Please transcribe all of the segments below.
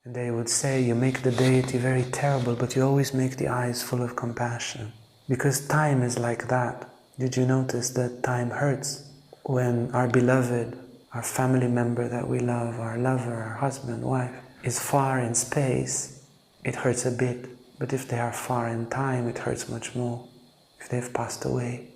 And they would say, you make the deity very terrible, but you always make the eyes full of compassion. Because time is like that. Did you notice that time hurts? When our beloved, our family member that we love, our lover, our husband, wife, is far in space, it hurts a bit. But if they are far in time, it hurts much more, if they've passed away.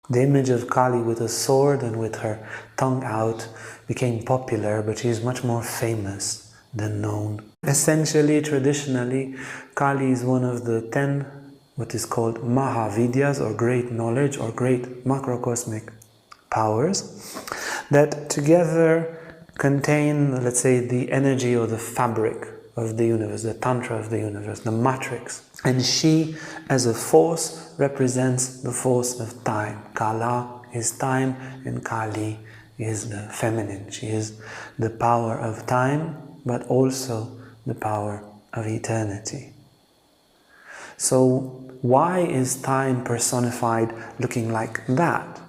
The image of Kali with a sword and with her tongue out became popular, but she is much more famous than known. Essentially, traditionally, Kali is one of the 10, what is called Mahavidyas, or great knowledge, or great macrocosmic powers, that together contain, let's say, the energy or the fabric of the universe, the tantra of the universe, the matrix. And she, as a force, represents the force of time. Kala is time, and Kali is the feminine. She is the power of time, but also the power of eternity. So why is time personified looking like that?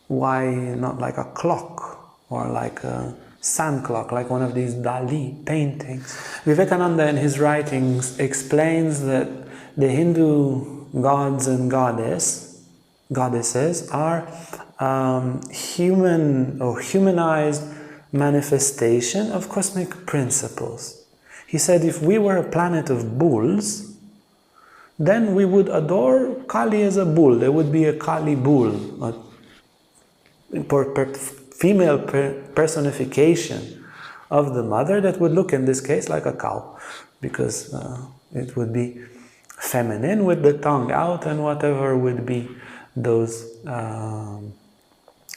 Why not like a clock or like a sand clock, like one of these Dali paintings? Vivekananda in his writings explains that the Hindu gods and goddesses are human or humanized manifestation of cosmic principles. He said if we were a planet of bulls, then we would adore Kali as a bull. There would be a Kali bull, a female personification of the mother that would look in this case like a cow, because it would be feminine with the tongue out and whatever would be those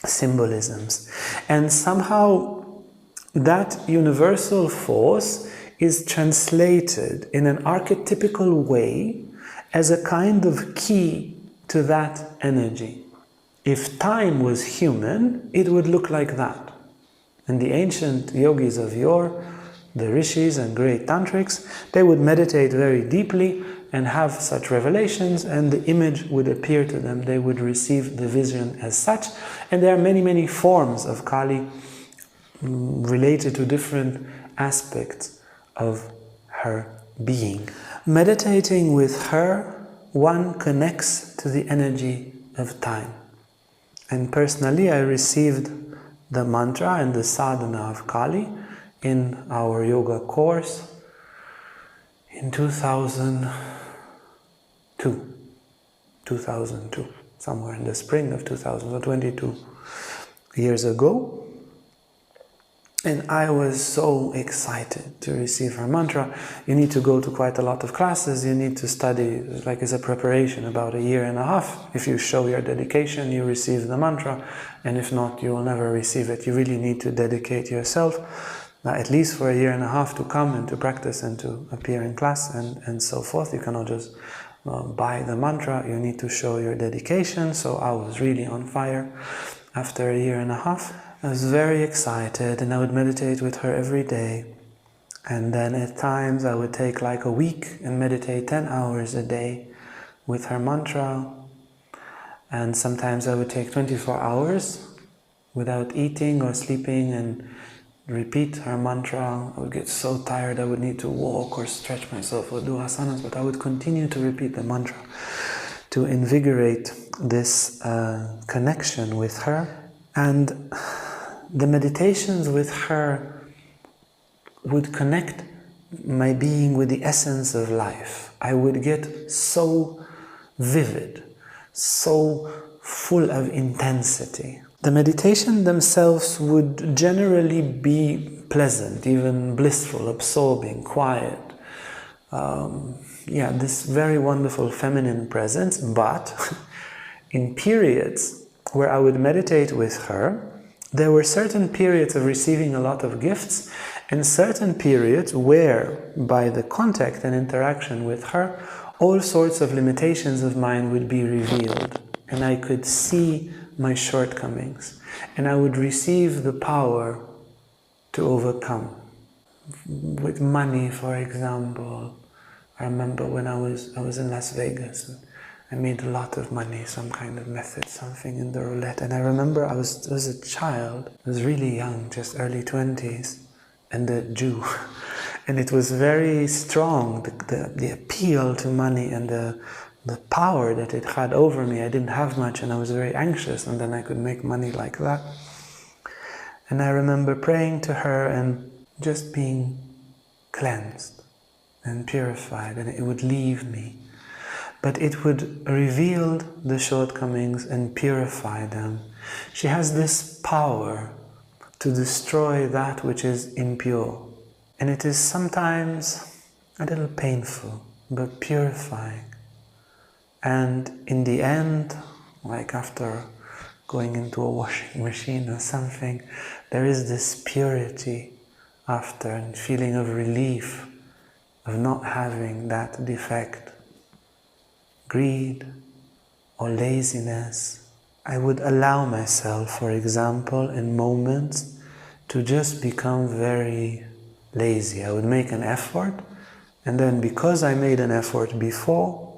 symbolisms. And somehow that universal force is translated in an archetypical way as a kind of key to that energy. If time was human, it would look like that. And the ancient yogis of yore, the rishis and great tantrics, they would meditate very deeply and have such revelations, and the image would appear to them. They would receive the vision as such. And there are many, many forms of Kali related to different aspects of her being. Meditating with her, one connects to the energy of time. And personally, I received the mantra and the sadhana of Kali in our yoga course in 2002, somewhere in the spring of 2000, so 22 years ago. And I was so excited to receive her mantra. You need to go to quite a lot of classes, you need to study, like it's a preparation, about a year and a half. If you show your dedication, you receive the mantra, and if not, you will never receive it. You really need to dedicate yourself, at least for a year and a half, to come and to practice and to appear in class and so forth. You cannot just buy the mantra, you need to show your dedication. So I was really on fire after a year and a half. I was very excited, and I would meditate with her every day. And then at times I would take like a week and meditate 10 hours a day with her mantra. And sometimes I would take 24 hours without eating or sleeping and repeat her mantra. I would get so tired I would need to walk or stretch myself or do asanas, but I would continue to repeat the mantra to invigorate this connection with her. And the meditations with her would connect my being with the essence of life. I would get so vivid, so full of intensity. The meditation themselves would generally be pleasant, even blissful, absorbing, quiet. This very wonderful feminine presence, but in periods where I would meditate with her, there were certain periods of receiving a lot of gifts and certain periods where, by the contact and interaction with her, all sorts of limitations of mine would be revealed, and I could see my shortcomings, and I would receive the power to overcome. With money, for example, I remember when I was in Las Vegas, and I made a lot of money, some kind of method, something in the roulette. And I remember I was a child, I was really young, just early 20s, and a Jew. And it was very strong, the appeal to money and the power that it had over me. I didn't have much and I was very anxious, and then I could make money like that. And I remember praying to her and just being cleansed and purified, and it would leave me. But it would reveal the shortcomings and purify them. She has this power to destroy that which is impure. And it is sometimes a little painful, but purifying. And in the end, like after going into a washing machine or something, there is this purity after, and feeling of relief of not having that defect. Greed or laziness. I would allow myself, for example, in moments to just become very lazy. I would make an effort, and then because I made an effort before,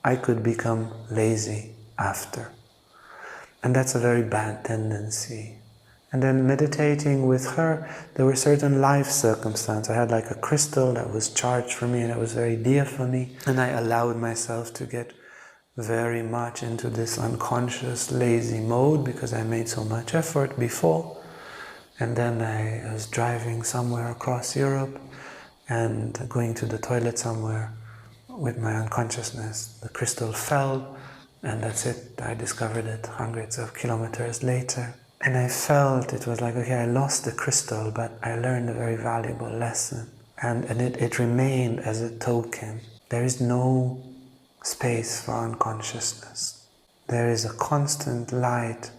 I could become lazy after. And that's a very bad tendency. And then meditating with her, there were certain life circumstances. I had like a crystal that was charged for me and that was very dear for me. And I allowed myself to get very much into this unconscious, lazy mode because I made so much effort before. And then I was driving somewhere across Europe and going to the toilet somewhere with my unconsciousness. The crystal fell, and that's it. I discovered it hundreds of kilometers later. And I felt it was like, okay, I lost the crystal, but I learned a very valuable lesson. And it remained as a token. There is no space for unconsciousness. There is a constant light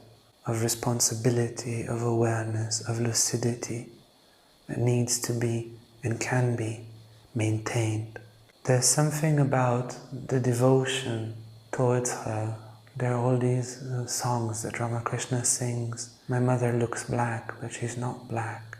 of responsibility, of awareness, of lucidity that needs to be and can be maintained. There's something about the devotion towards her. There are all these songs that Ramakrishna sings. My mother looks black, but she's not black.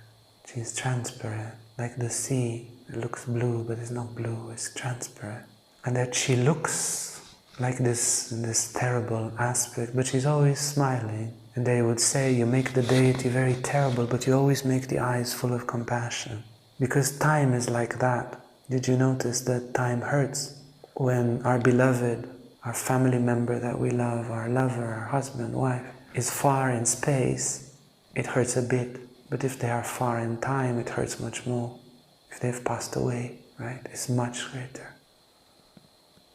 She's transparent, like the sea. It looks blue, but it's not blue, it's transparent. And that she looks like this terrible aspect, but she's always smiling. And they would say, you make the deity very terrible, but you always make the eyes full of compassion. Because time is like that. Did you notice that time hurts? When our beloved, our family member that we love, our lover, our husband, wife, is far in space, it hurts a bit. But if they are far in time, it hurts much more. If they've passed away, right, it's much greater.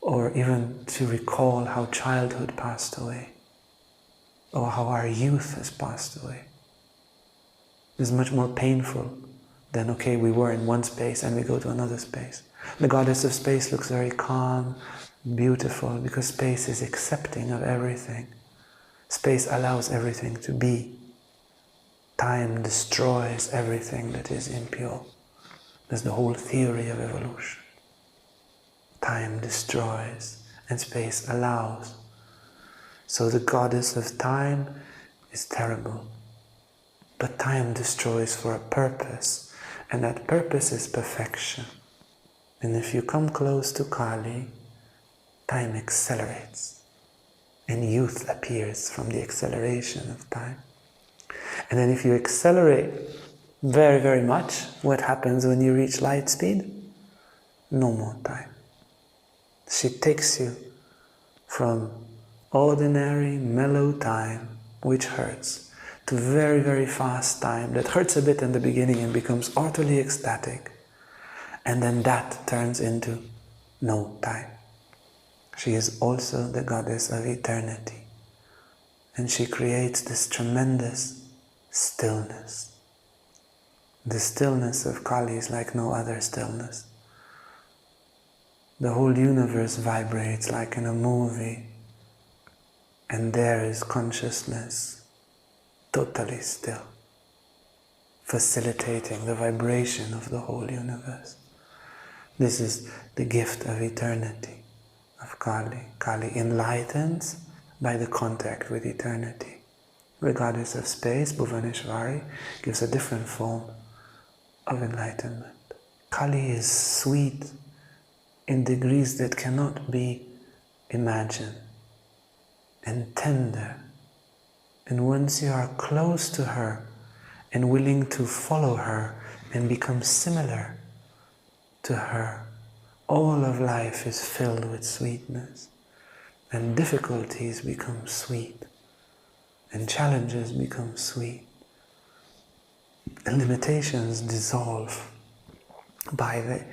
Or even to recall how childhood passed away, or how our youth has passed away, is much more painful than, okay, we were in one space and we go to another space. The goddess of space looks very calm, beautiful, because space is accepting of everything. Space allows everything to be. Time destroys everything that is impure. That's the whole theory of evolution. Time destroys and space allows. So the goddess of time is terrible. But time destroys for a purpose, and that purpose is perfection. And if you come close to Kali, time accelerates, and youth appears from the acceleration of time. And then if you accelerate very, very much, what happens when you reach light speed? No more time. She takes you from ordinary, mellow time, which hurts, to very, very fast time that hurts a bit in the beginning and becomes utterly ecstatic. And then that turns into no time. She is also the goddess of eternity. And she creates this tremendous stillness. The stillness of Kali is like no other stillness. The whole universe vibrates like in a movie, and there is consciousness totally still, facilitating the vibration of the whole universe. This is the gift of eternity, of Kali. Kali enlightens by the contact with eternity. The goddess of space, Bhuvaneshwari, gives a different form of enlightenment. Kali is sweet in degrees that cannot be imagine and tender. And once you are close to her and willing to follow her and become similar to her, all of life is filled with sweetness, and difficulties become sweet, and challenges become sweet, and limitations dissolve by the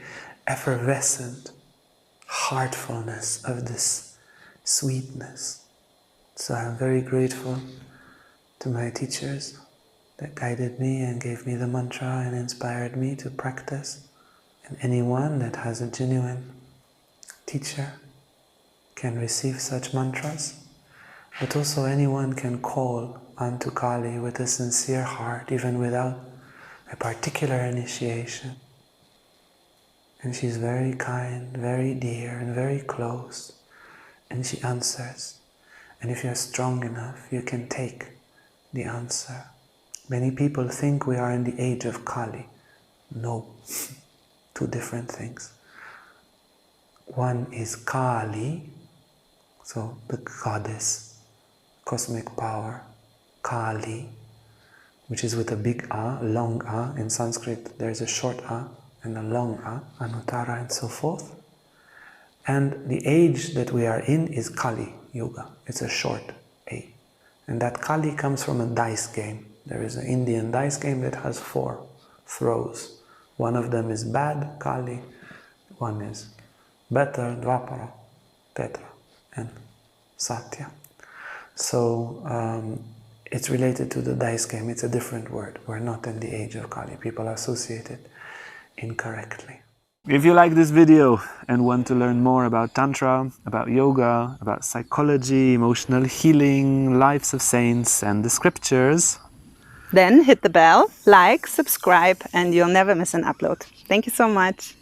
effervescent heartfulness of this sweetness. So I'm very grateful to my teachers that guided me and gave me the mantra and inspired me to practice. And anyone that has a genuine teacher can receive such mantras, but also anyone can call unto Kali with a sincere heart, even without a particular initiation. And she's very kind, very dear, and very close, and she answers. And if you're strong enough, you can take the answer. Many people think we are in the age of Kali. No, two different things. One is Kali, so the goddess, cosmic power, Kali, which is with a big A, long A. In Sanskrit there's a short A and a long A, Anuttara and so forth. And the age that we are in is Kali Yuga. It's a short A. And that Kali comes from a dice game. There is an Indian dice game that has 4 throws. One of them is bad, Kali. One is better, Dvapara, Tetra, and Satya. So it's related to the dice game. It's a different word. We're not in the age of Kali. People associate it incorrectly. If you like this video and want to learn more about Tantra, about yoga, about psychology, emotional healing, lives of saints, and the scriptures, then hit the bell, like, subscribe, and you'll never miss an upload. Thank you so much.